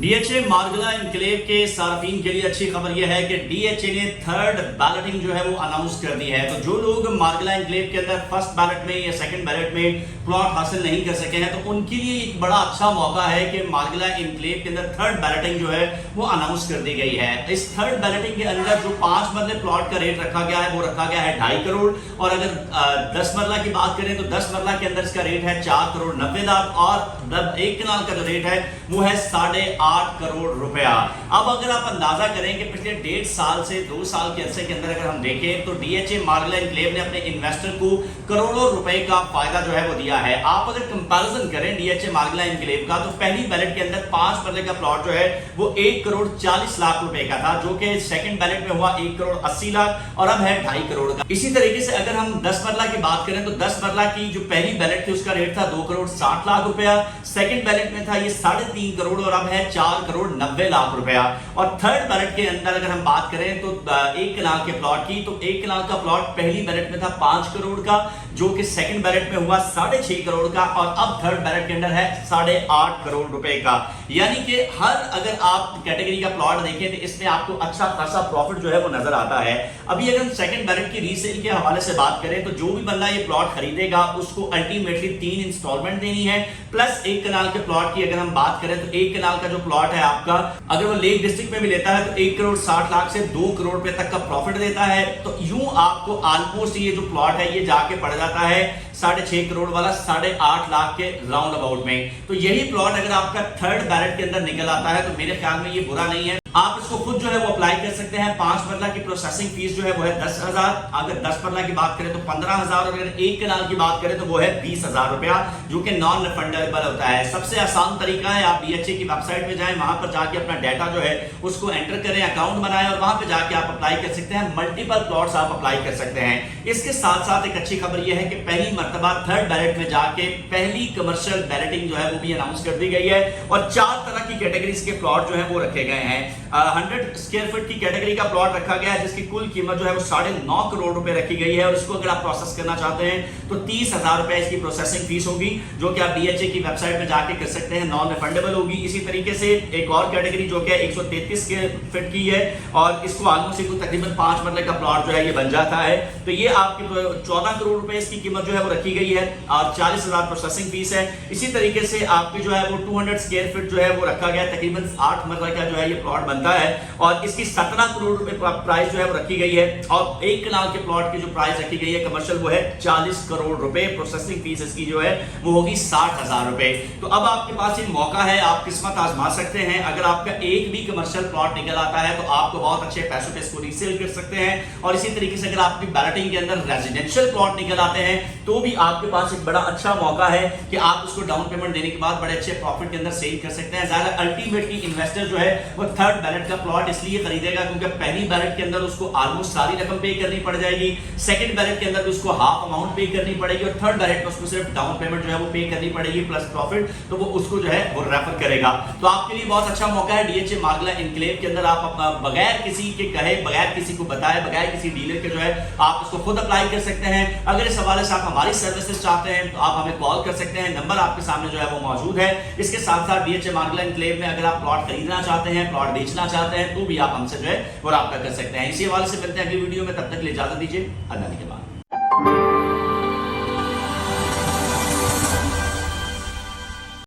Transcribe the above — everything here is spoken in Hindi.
डीएचए मार्गला इनक्लेव के सार्फिन के लिए अच्छी खबर यह है कि डीएचए ने थर्ड बैलेटिंग जो है वो अनाउंस कर दी है। तो जो लोग मार्गला इनक्लेव के अंदर फर्स्ट बैलेट में या सेकंड बैलेट में प्लॉट हासिल नहीं कर सके हैं तो उनके लिए एक बड़ा अच्छा मौका है कि मार्गला इनक्लेव के अंदर थर्ड बैलेटिंग जो है वो अनाउंस कर दी गई है। इस थर्ड बैलेटिंग के अंदर जो 5 मरले प्लॉट का रेट रखा गया है वो रखा गया है 2.5 करोड़ और अगर 10 मरला की बात करें तो 10 मरला के अंदर इसका रेट है 4 करोड़ 90 लाख और 1 कनाल का जो रेट है वो है 8.5 करोड़ रुपया। अब अगर आप अंदाजा करें कि पिछले 1.5 साल से 2 साल के अरसे के अंदर अगर हम देखें तो डीएचए मार्गला इनक्लेव ने अपने इन्वेस्टर को करोड़ों रुपए का फायदा जो है वो दिया है। आप अगर कंपैरिजन करें डीएचए मार्गला इनक्लेव का तो पहली बैलेट के अंदर 5 मरले का प्लॉट जो है वो 1 करोड़ 40 लाख रुपए का था, जो कि सेकंड बैलेट में हुआ 1 करोड़ 80 लाख और अब है 2.5 करोड़ का। इसी तरीके से अगर हम 10 मरला की बात करें तो 10 मरला की जो पहली बैलेट थी उसका रेट था 2 करोड़ 60 लाख रुपया, सेकंड बैलेट में था ये 3.5 करोड़ और अब है 4 करोड़ 90 लाख रुपया। और थर्ड बैलेट के अंदर अगर हम बात करें तो 1 कनाल के प्लॉट की तो 1 कनाल का प्लॉट पहली बैलेट में था 5 करोड़ का, जो कि सेकंड बैलेट में हुआ 6.5 करोड़ का और अब थर्ड बैलेट के अंदर है 8.5 करोड़ रुपए का। यानी कि हर अगर आप कैटेगरी का प्लॉट देखें तो इसमें आपको अच्छा खासा प्रॉफिट जो है वो नजर आता है। अभी अगर हम सेकंड बैलेट की रीसेल के हवाले से बात करें तो जो भी बंदा ये प्लॉट खरीदेगा उसको अल्टीमेटली 3 इंस्टॉलमेंट देनी है प्लस 1 कनाल के प्लॉट की अगर हम बात करें तो 1 कनाल का जो प्लॉट है आपका अगर वो लेक डिस्ट्रिक्ट में भी लेता है तो 1 करोड़ 60 लाख से 2 करोड़ रुपए तक का प्रॉफिट देता है। तो यूं आपको ऑलमोस्ट ये जो प्लॉट है ये जाके पड़ जाता है 6.5 करोड़ वाला 8.5 लाख के राउंड अबाउट में। तो यही प्लॉट अगर आपका थर्ड बैलेट के अंदर निकल आता है तो मेरे ख्याल में ये बुरा नहीं है, आप इसको खुद जो है वो अप्लाई कर सकते हैं। 5 मरला की प्रोसेसिंग फीस जो है वो है 10,000, अगर 10 मरला की बात करें तो 15,000 और अगर 1 कनाल की बात करें तो वो है 20,000 रुपया, जो कि नॉन रिफंडेबल होता है। सबसे आसान तरीका है आप डीएचए की वेबसाइट पे जाएं, वहां पर जाके अपना डाटा जो है उसको एंटर करें, अकाउंट बनाएं और वहां पे जाके आप अप्लाई कर सकते हैं। मल्टीपल प्लॉट्स आप अप्लाई कर सकते हैं। इसके साथ साथ एक अच्छी खबर यह है कि पहली मर्तबा थर्ड बैलेट में जाके पहली कमर्शियल बैलेटिंग जो है वो भी अनाउंस कर दी गई है और 4 तरह की कैटेगरीज के प्लॉट जो है वो रखे गए हैं। 100 स्क्वायर फीट की कैटेगरी का प्लॉट रखा गया है जिसकी कुल कीमत जो है वो 9.5 करोड़ रुपए रखी गई है और इसको अगर आप प्रोसेस करना चाहते हैं तो 30,000 रुपए इसकी प्रोसेसिंग फीस होगी, जो कि आप डीएचए की वेबसाइट में जाके कर सकते हैं, नॉन रिफंडेबल होगी। इसी तरीके से एक और कैटेगरी जो कि 133 स्क्वायर फीट की है और इसको ऑलमोस्ट तकरीबन 5 मरले का प्लॉट जो है ये बन जाता है। तो ये आपकी 14 करोड़ रुपए इसकी कीमत जो है वो रखी गई है और 40,000 प्रोसेसिंग फीस है। इसी तरीके से आपकी जो है वो 200 स्क्वायर फीट जो है वो रखा गया है, तकरीबन 8 मरला का जो है ये प्लॉट बनता है और इसकी 17 करोड़ रुपए प्राइस जो है वो रखी गई है और 1 कनाल के प्लॉट की जो प्राइस रखी गई है कमर्शियल वो है 40 करोड़ रुपए, प्रोसेसिंग फीस इसकी जो है वो होगी 60,000 रुपए। तो अब आपके पास ये मौका है, आप किस्मत आजमा सकते हैं। अगर आपका एक भी कमर्शियल प्लॉट निकल आता है तो आपको बहुत अच्छे पैसों पे इसको रीसेल कर सकते हैं और इसी तरीके से अगर आपकी बैलेटिंग के अंदर रेजिडेंशियल प्लॉट निकल आते हैं तो भी आपके पास एक बड़ा अच्छा मौका है कि आप उसको डाउन पेमेंट देने के बाद बड़े अच्छे प्रॉफिट के अंदर सेल कर सकते हैं। ज़्यादा अल्टीमेटली इन्वेस्टर जो है वो थर्ड बैलेट का प्लॉट इसलिए खरीदेगा क्योंकि पहली बैलेट के अंदर उसको ऑलमोस्ट सारी रकम पे करनी पड़ जाएगी, सेकंड बैलेट के अंदर भी उसको हाफ अमाउंट पे करनी पड़ेगी और थर्ड बैलेट में उसको सिर्फ डाउन पेमेंट जो है वो पे करनी पड़ेगी प्लस प्रॉफिट, तो वो उसको जो है वो रेफर करेगा। तो आपके लिए बहुत अच्छा मौका है डीएचए मार्गला इनक्लेव के अंदर आप बगैर किसी के कहे, बगैर किसी को बताए, बगैर किसी डीलर के जो है आप उसको खुद अप्लाई कर सकते हैं। अगर इस हवाले से आप हमारी सर्विसेज चाहते हैं तो आप हमें कॉल कर सकते हैं, नंबर आपके सामने जो है वो मौजूद है। इसके साथ साथ डीएचए मार्गला इनक्लेव में अगर आप प्लॉट खरीदना चाहते हैं, प्लॉट बेचना चाहते हैं तो भी आप हमसे जो है वो राब्ता कर सकते हैं। इसी हवाले से मिलते हैं अगली वीडियो में, तब तक के लिए इजाजत दीजिए। अल्लाह के बाद।